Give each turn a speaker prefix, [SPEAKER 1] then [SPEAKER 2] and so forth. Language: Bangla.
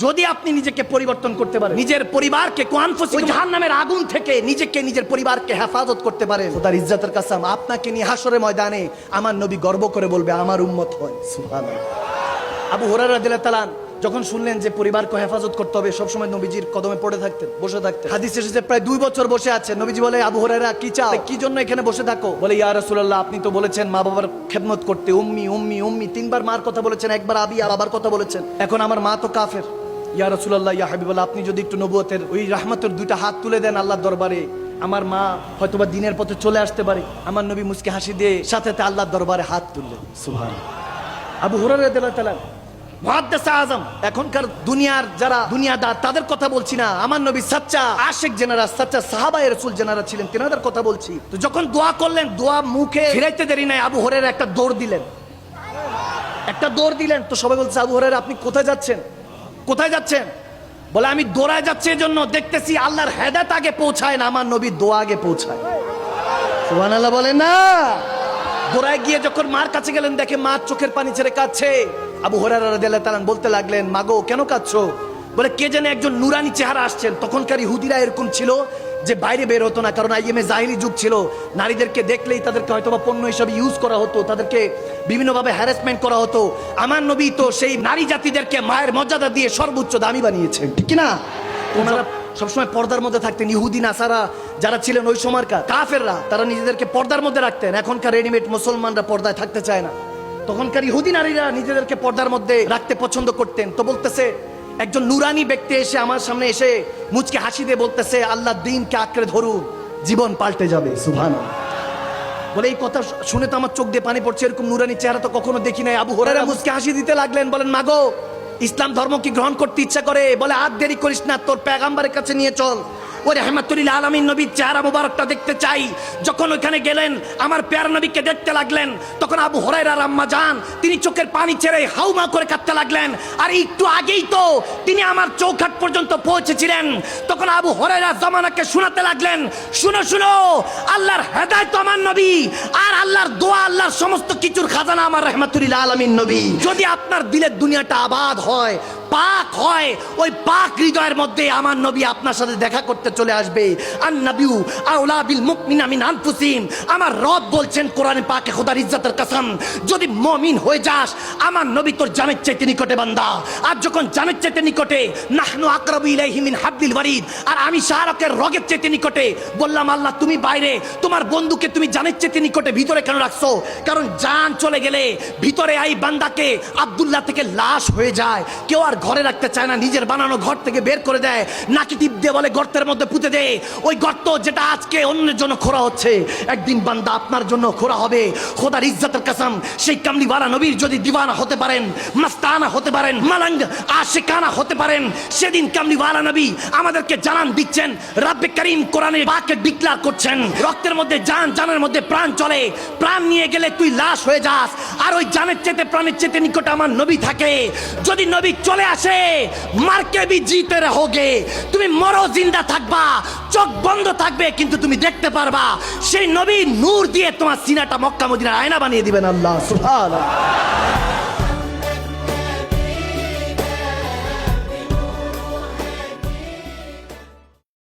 [SPEAKER 1] যদি আপনি নিজেকে পরিবর্তন করতে পারেন, নিজের পরিবারকে ওই জাহান্নামের আগুন থেকে নিজেকে নিজের পরিবারকে হেফাজত করতে পারেন, খোদার ইজ্জতের কসম আপনাকে নিয়ে হাসরের ময়দানে আমার নবী গর্ব করে বলবে আমার উম্মত হয়। সুবহানাল্লাহ। আবু হুরায়রা রাদিয়াল্লাহু তাআলা যখন শুনলেন যে পরিবারকে হেফাজত করতে হবে, সবসময় নবীজির কদমে পড়ে থাকতেন, বসে থাকতেন। হাদিসে এসেছে প্রায় 2 বছর বসে আছেন। নবীজি বলে, আবু হুরায়রা কি চাও, কি জন্য এখানে বসে থাকো? বলে, ইয়া রাসূলুল্লাহ আপনি তো বলেছেন মা বাবার খেদমত করতে, উম্মি উম্মি উম্মি 3বার মার কথা বলেছেন, একবার আবি আর বাবার কথা বলেছেন। এখন আমার মা তো কাফের। ইয়া রাসূলুল্লাহ ইয়া হাবিবাল্লাহ আপনি যদি একটু নবুয়তের ওই রাহমাতের 2টা হাত তুলে দেন আল্লাহর দরবারে, আমার মা হয়তোবা দ্বীনের পথে চলে আসতে পারে। আমার নবী মুস্কি হাসি দিয়ে সাথে আল্লাহর দরবারে হাত তুললেন। সুবহানাল্লাহ। আবু হুরায়রা রাদিয়াল্লাহু তাআলা মুহাদ্দিস আযম, এখনকার দুনিয়ার যারা দুনিয়াদার তাদের কথা বলছি না, আমার নবী সাচ্চা আশিক জেনারা, সাচ্চা সাহাবায়ে রাসূল জেনারা ছিলেন, তেনাদের কথা বলছি। তো যখন দোয়া করলেন, দোয়া মুখে ফিরাইতে দেরি নাই, আবু হুরায়রা একটা দৌড় দিলেন, একটা দৌড় দিলেন। তো সবাই বলছে, আবু হুরায়রা আপনি কোথায় যাচ্ছেন, কোথায় যাচ্ছেন? বলে, আমি দৌড়ায় যাচ্ছি এজন্য দেখতেছি আল্লাহর হেদায়েত আগে পৌঁছায় না, আমার নবী দোয়া আগে পৌঁছায়। সুবহানাল্লাহ বলেন না। দৌড়ায় গিয়ে যখন মার কাছে গেলেন, দেখে মা চোখের পানি ছেড়ে কাঁদছে। আবু হুরায়রা রাদিয়াল্লাহু তাআলা বলতে লাগলেন, মাগো কেন কাঁদছো? বলে, কে জানে একজন নুরানি চেহারা আসছেন। তখনকার ইহুদিরা এরকম ছিল যে বাইরে বের হতো না, কারণ আইএমএ জাহিলি যুগ ছিল। নারীদেরকে দেখলেই তাদেরকে হয়তোবা পণ্য হিসাবে ইউজ করা হতো, তাদেরকে বিভিন্নভাবে হ্যারাসমেন্ট করা হতো। আমার নবী তো সেই নারী জাতিদেরকে মায়ের মর্যাদা দিয়ে সর্বোচ্চ দামি বানিয়েছেন, ঠিক না? ওনারা সবসময় পর্দার মধ্যে থাকতেন। ইহুদি নাসারা যারা ছিলেন ওই সময়কার কাফেররা, তারা নিজেদেরকে পর্দার মধ্যে রাখতেন। এখনকার রেডিমেড মুসলমানরা পর্দায় থাকতে চায় না। তখনকার ইহুদি নারীরা নিজেদেরকে পর্দার মধ্যে রাখতে পছন্দ করতেন। তো বলতেছে, একজন নুরানি ব্যক্তি এসে আমার সামনে এসে মুচকে হাসি দিয়ে বলতেছে, আল্লাহ দ্বীনকে আঁকড়ে ধরুন, জীবন পাল্টে যাবে। সুবহানাল্লাহ। বলে, এই কথা শুনে তো আমার চোখ দিয়ে পানি পড়ছে, এরকম নুরানি চেহারা তো কখনো দেখি নাই। আবু হুরায়রা মুচকে হাসি দিতে লাগলেন, বলেন, মাগো ইসলাম ধর্ম কি গ্রহণ করতে ইচ্ছা করে? বলে, আর দেরি করিস না, তোর পেগাম্বারের কাছে নিয়ে চল, ওই রাহমাতুল লিল আলামিন নবীর চেহারা মুবারকটা দেখতে চাই। যখন ওইখানে গেলেন, আমার প্যারা নবীকে দেখতে লাগলেন, তখন আবু হুরায়রার আম্মা জান তিনি চোখের পানি ছেড়ে হাউমা করে কাঁদতে লাগলেন। আর একটু আগেই তো তিনি আমার চৌখাট পর্যন্ত পৌঁছেছিলেন। তখন আবু হুরায়রা জামানাকে শোনাতে লাগলেন, শুনো শুনো, আল্লাহর হেদায়েত আমার নবী, আর আল্লাহর দোয়া, আল্লাহর সমস্ত কিছুর খাজানা আমার রাহমাতুল লিল আলামিন নবী। যদি আপনার দিলের দুনিয়াটা আবাদ হয়, পাক হয়, ওই পাক হৃদয়ের মধ্যে আমার নবী আপনার সাথে দেখা করতে চলে আসবে। আন নাবিয়্যু আওলা বিল মুমিনিনা মিন আনফুসিহিম, আমার রব বলছেন কোরআনে পাকে, খোদার ইজ্জতের কসম, যদি মুমিন হয়ে যাস আমার নবী তোর জানের চাইতে নিকটে বান্দা। আর যখন জানের চাইতে নিকটে, নাহনু আকরাবু ইলাইহি মিন হাবলিল ওয়ারিদ, আর আমি শাহরকের রগের চাইতে নিকটে। বললাম, আল্লাহ তুমি বাইরে, তোমার বন্ধুকে তুমি জানের চাইতে নিকটে, ভিতরে কেন রাখছো? কারণ জান চলে গেলে ভিতরে এই বান্দাকে আব্দুল্লাহ থেকে লাশ হয়ে যায়, কেউ আর ঘরে রাখতে চায় না, নিজের বানানো ঘর থেকে বের করে দেয়, নাকি টিপ দিয়ে বলে গর্তের মধ্যে পুঁতে দেয়। ওই গর্ত যেটা আজকে অন্যের জন্য খোঁড়া হচ্ছে, একদিন বান্দা আপনার জন্য খোঁড়া হবে। খোদার ইজ্জতের কসম, সেই কামলিওয়ালা নবীর যদি দিওয়ানা হতে পারেন, মাস্তানা হতে পারেন, মালাঙ্গ আশিকানা হতে পারেন, সেদিন কামলিওয়ালা নবী আমাদেরকে জানান দিচ্ছেন। রব্বে করিম কোরআনে পাকে ডিক্লেয়ার করছেন, রক্তের মধ্যে জান, জানের মধ্যে প্রাণ চলে, প্রাণ নিয়ে গেলে তুই লাশ হয়ে যাস। আর ওই জানের চেতে প্রাণের চেতে নিকটে আমার নবী থাকে। যদি নবী চলে আসে, মারকে ভি জিতে রহোগে, তুমি মরো জিন্দা থাকবা, চোখ বন্ধ থাকবে কিন্তু তুমি দেখতে পারবা। সেই নবী নূর দিয়ে তোমার সিনাটা মক্কা মদিনার আয়না বানিয়ে দিবেন আল্লাহ। সুবহানাল্লাহ।